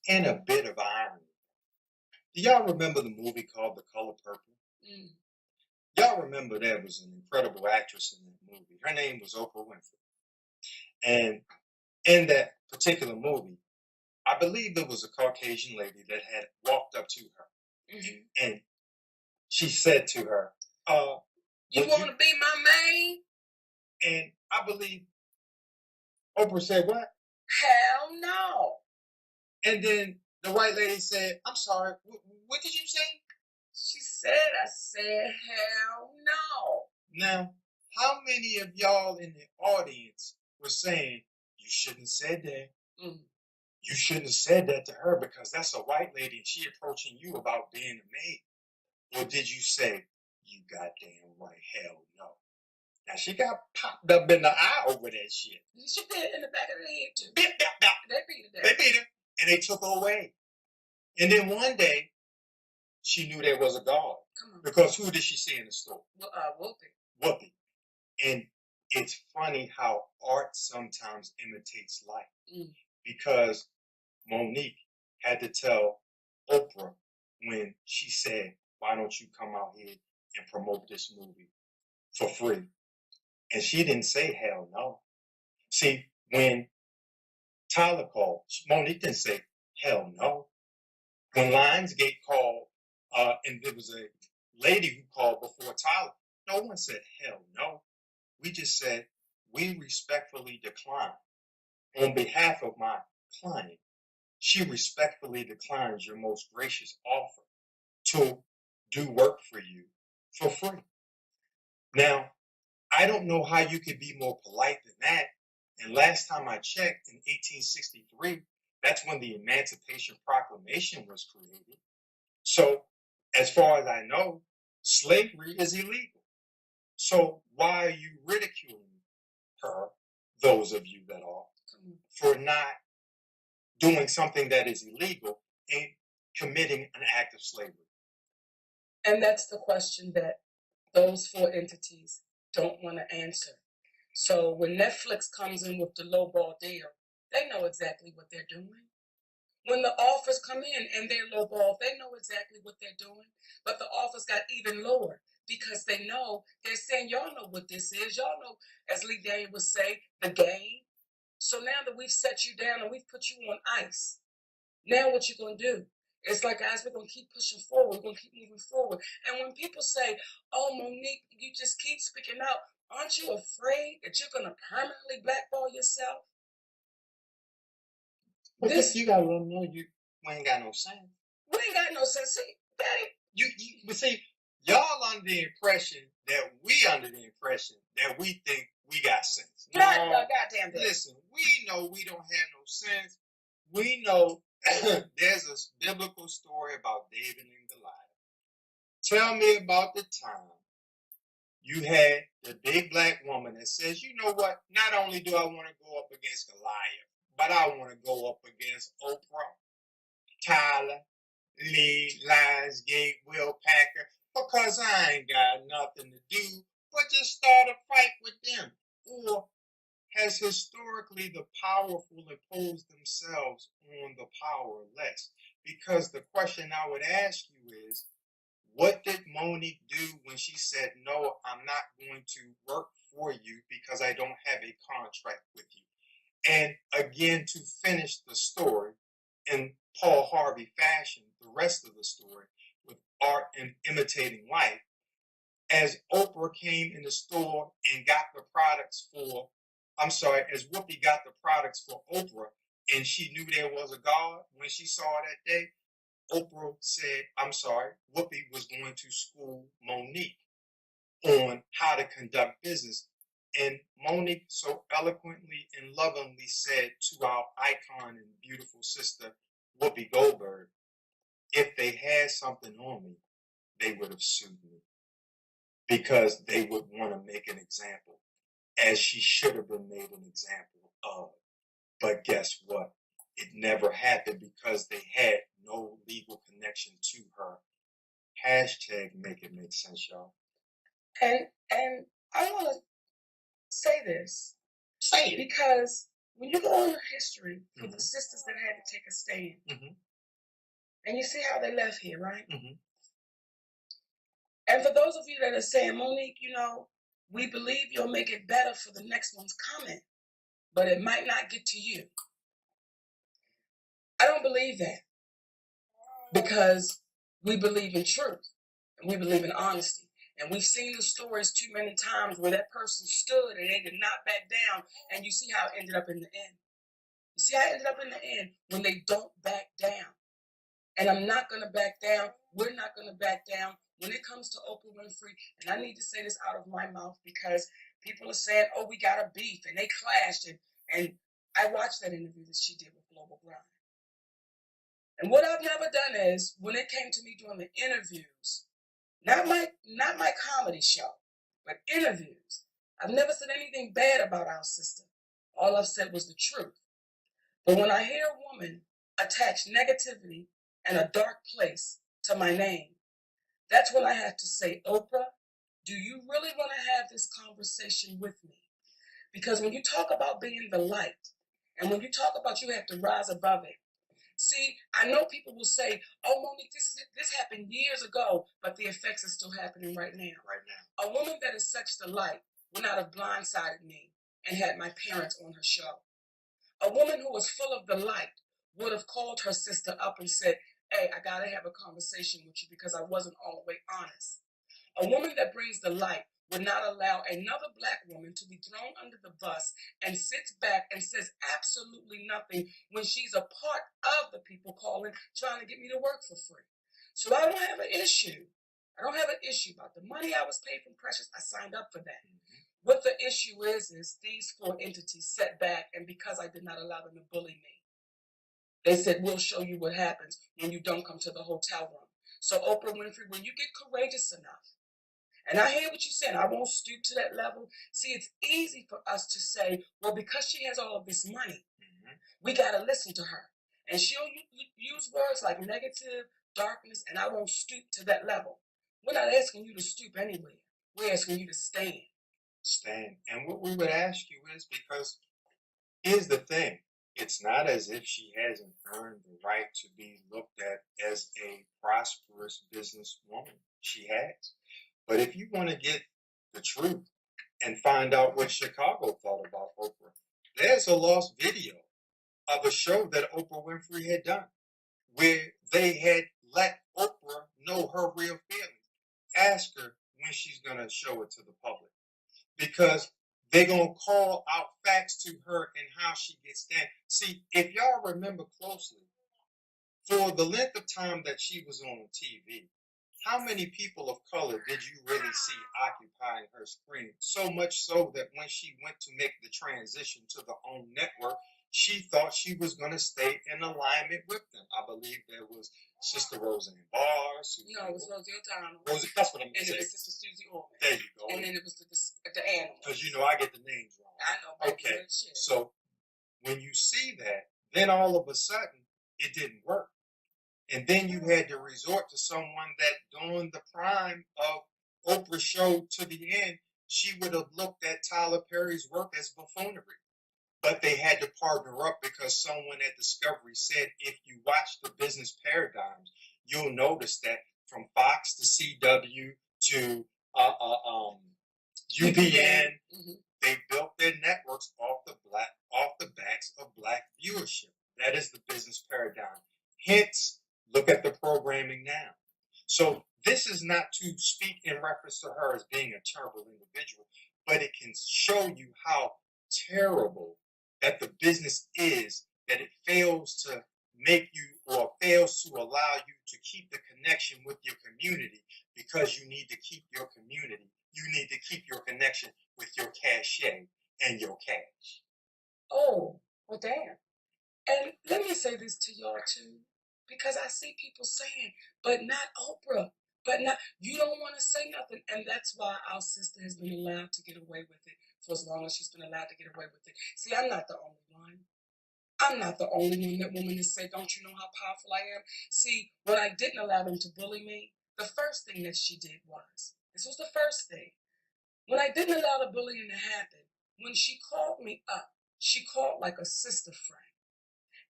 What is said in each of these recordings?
and a bit of irony. Do y'all remember the movie called The Color Purple? Mm. Y'all remember there was an incredible actress in that movie. Her name was Oprah Winfrey. And in that particular movie, I believe there was a Caucasian lady that had walked up to her. Mm-hmm. And she said to her, you want to be my maid? And I believe Oprah said, what? Hell no. And then the white lady said, I'm sorry, what did you say? She said, I said, hell no. Now, how many of y'all in the audience were saying, you shouldn't have said that? Mm. You shouldn't have said that to her because that's a white lady and she approaching you about being a maid. Or did you say, you goddamn right, hell no? Now, she got popped up in the eye over that shit. She did in the back of the head, too. They beat her. They beat her, and they took her away. And then one day, she knew there was a God. Because who did she see in the store? Whoopi. And it's funny how art sometimes imitates life. Mm. Because Monique had to tell Oprah when she said, why don't you come out here and promote this movie for free? And she didn't say hell no. See, when Tyler called, Monique didn't say hell no. When Lionsgate called, and there was a lady who called before Tyler, no one said hell no. We just said, we respectfully decline. On behalf of my client, she respectfully declines your most gracious offer to do work for you for free. Now, I don't know how you could be more polite than that. And last time I checked, in 1863, that's when the Emancipation Proclamation was created. So, as far as I know, slavery is illegal. So, why are you ridiculing her, those of you that are, for not doing something that is illegal and committing an act of slavery? And that's the question that those four entities don't want to answer. So when Netflix comes in with the lowball deal, they know exactly what they're doing. When the offers come in and they're lowball, they know exactly what they're doing. But the offers got even lower because they know, they're saying, y'all know what this is. Y'all know, as Lee Daniel would say, the game. So now that we've set you down and we've put you on ice, now what you going to do? It's like, guys, we're going to keep pushing forward. We're going to keep moving forward. And when people say, oh, Monique, you just keep speaking out, aren't you afraid that you're going to permanently blackball yourself? But this, you got to let them know you ain't got no sense. We ain't got no sense. See, Daddy. But see, y'all under the impression that we think we got sense. No, goddamn. Listen, we know we don't have no sense. We know there's a biblical story about David and Goliath. Tell me about the time you had the big black woman that says, you know what? Not only do I want to go up against Goliath, but I want to go up against Oprah, Tyler, Lee, Lionsgate, Will Packer, because I ain't got nothing to do but just start a fight with them. Or has historically the powerful imposed themselves on the powerless? Because the question I would ask you is, what did Monique do when she said, no, I'm not going to work for you because I don't have a contract with you? And again, to finish the story in Paul Harvey fashion, the rest of the story with art and imitating life, as Oprah came in the store and got the products for, as Whoopi got the products for Oprah, and she knew there was a God when she saw that day, Oprah said, Whoopi was going to school Monique on how to conduct business. And Monique so eloquently and lovingly said to our icon and beautiful sister, Whoopi Goldberg, if they had something on me, they would have sued me. Because they would want to make an example, as she should have been made an example of. But guess what? It never happened because they had no legal connection to her. Hashtag make it make sense, y'all. And I want to say this. Say it. Because when you go on history for the sisters that had to take a stand, and you see how they left here, right? And for those of you that are saying, Monique, you know, we believe you'll make it better for the next one's coming, but it might not get to you. I don't believe that, because we believe in truth and we believe in honesty. And we've seen the stories too many times where that person stood and they did not back down, and you see how it ended up in the end. You see how it ended up in the end when they don't back down. And I'm not going to back down. We're not going to back down when it comes to Oprah Winfrey. And I need to say this out of my mouth, because people are saying, oh, we got a beef and they clashed. And I watched that interview that she did with Global Grind. And what I've never done is, when it came to me doing the interviews, not my comedy show, but interviews, I've never said anything bad about our sister. All I've said was the truth. But when I hear a woman attach negativity and a dark place to my name, that's when I have to say, Oprah, do you really want to have this conversation with me? Because when you talk about being the light, and when you talk about you have to rise above it, see, I know people will say, oh, Monique, this happened years ago, but the effects are still happening right now. A woman that is such the light would not have blindsided me and had my parents on her show. A woman who was full of the light would have called her sister up and said, hey, I got to have a conversation with you because I wasn't all the way honest. A woman that brings the light would not allow another Black woman to be thrown under the bus and sits back and says absolutely nothing when she's a part of the people calling, trying to get me to work for free. So I don't have an issue. I don't have an issue about the money I was paid from Precious. I signed up for that. What the issue is these 4 entities sat back, and because I did not allow them to bully me, they said, we'll show you what happens when you don't come to the hotel room. So Oprah Winfrey, when you get courageous enough, and I hear what you're saying, I won't stoop to that level. See, it's easy for us to say, well, because she has all of this money, we got to listen to her. And she'll use words like negative, darkness, and I won't stoop to that level. We're not asking you to stoop anywhere. We're asking you to stand. Stand. And what we would ask you is, because here's the thing. It's not as if she hasn't earned the right to be looked at as a prosperous businesswoman. She has. But if you want to get the truth and find out what Chicago thought about Oprah, there's a lost video of a show that Oprah Winfrey had done where they had let Oprah know her real feelings. Ask her when she's going to show it to the public, because they're going to call out facts to her and how she gets down. See, if y'all remember closely, for the length of time that she was on TV, how many people of color did you really see occupying her screen? So much so that when she went to make the transition to the OWN network, she thought she was going to stay in alignment with them. I believe there was Sister Roseanne Barr. No, it was Rosie O'Donnell. That's what I'm saying. And it was Sister Susie Orman. There you go. And then it was the animal. Because you know I get the names wrong. I know. Okay. So when you see that, then all of a sudden it didn't work. And then you had to resort to someone that during the prime of Oprah's show to the end, she would have looked at Tyler Perry's work as buffoonery. But they had to partner up because someone at Discovery said, if you watch the business paradigms, you'll notice that from Fox to CW to UPN, they built their networks off the backs of Black viewership. That is the business paradigm. Hence, look at the programming now. So this is not to speak in reference to her as being a terrible individual, but it can show you how terrible that the business is, that it fails to make you, or fails to allow you to keep the connection with your community, because you need to keep your community. You need to keep your connection with your cachet and your cash. Oh, well, damn. And let me say this to y'all too, because I see people saying, but not Oprah, but not, you don't want to say nothing. And that's why our sister has been allowed to get away with it for as long as she's been allowed to get away with it. See, I'm not the only one. I'm not the only one that woman has said, don't you know how powerful I am? See, when I didn't allow them to bully me, the first thing that she did was, this was the first thing. When I didn't allow the bullying to happen, when she called me up, She called like a sister friend.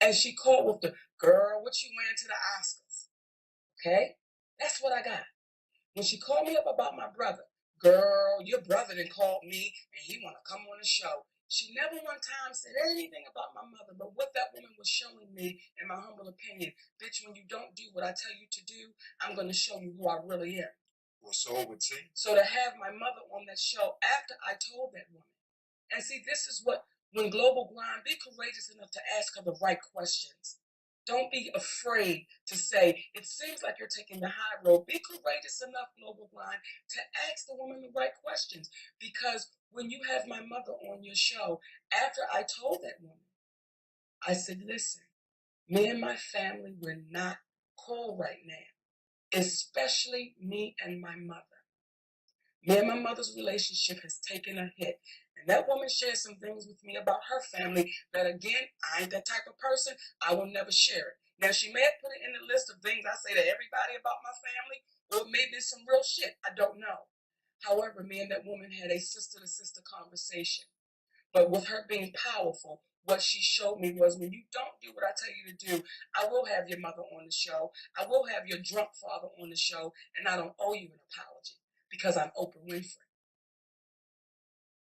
And she called with the, girl, what you wearing to the Oscars? Okay? That's what I got. When she called me up about my brother, girl, your brother done called me and he want to come on the show. She never one time said anything about my mother, but what that woman was showing me, in my humble opinion, bitch, when you don't do what I tell you to do, I'm going to show you who I really am. Well, so it would seem. So to have my mother on that show after I told that woman, and see, this is what, when Global Grind, be courageous enough to ask her the right questions. Don't be afraid to say, it seems like you're taking the high road. Be courageous enough, Global Grind, to ask the woman the right questions. Because when you have my mother on your show, after I told that woman, I said, listen, me and my family, we're not cool right now, especially me and my mother. Me and my mother's relationship has taken a hit. And that woman shared some things with me about her family that, again, I ain't that type of person. I will never share it. Now, she may have put it in the list of things I say to everybody about my family, or maybe some real shit. I don't know. However, me and that woman had a sister-to-sister conversation. But with her being powerful, what she showed me was, when you don't do what I tell you to do, I will have your mother on the show. I will have your drunk father on the show, and I don't owe you an apology, because I'm Oprah Winfrey.